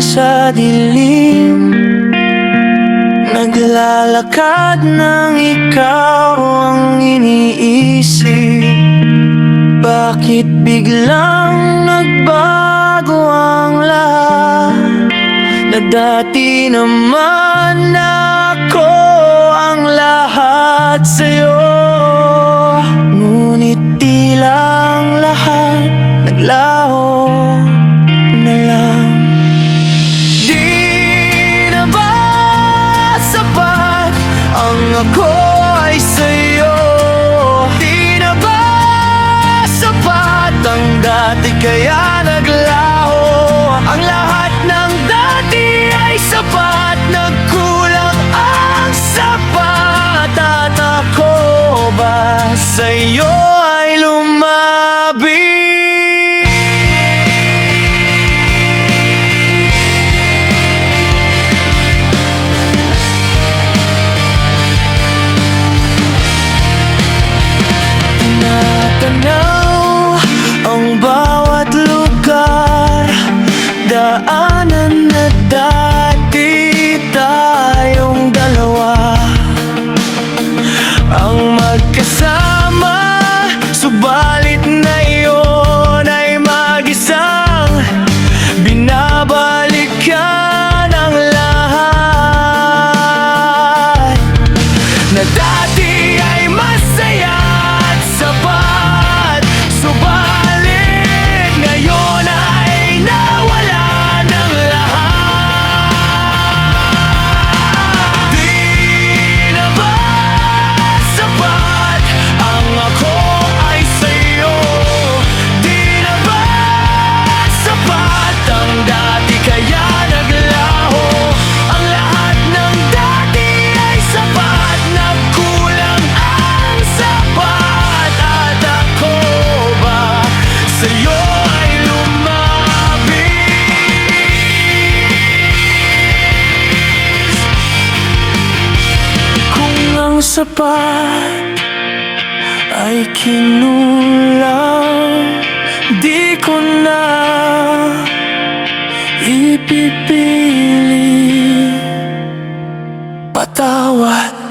sa dilim, naglalakad nang ikaw ang iniisip. Bakit biglang nagbago ang lahat, na dati naman ako ang lahat sa'yo? Ngunit tila ang lahat naglaho na lang. Di na ba sapat ang ako ay sa'yo? Di na ba sapat ang dati kaya naglaho? Ang lahat ng dati ay sapat, nagkulang ang sapat. At ako ba sa'yo ay lumabi? Natanaw ang bawat lugar, daanan na dati tayong dalawa ang magkasama, subalit ngayon ay mag-isang binabalikan ang lahat. Na dati ay masaya at sapat, subalit ngayon ay nawala ng lahat. Di na ba sapat ang ako ay sa'yo? Di na ba sapat ang dati kaya naglaho? Ang lahat ng dati ay sapat, nagkulang ang sapat. At ako ba sa'yo ay lumabi? Kung ang sapat ay kinulang, di ko na ipipili. Patawad.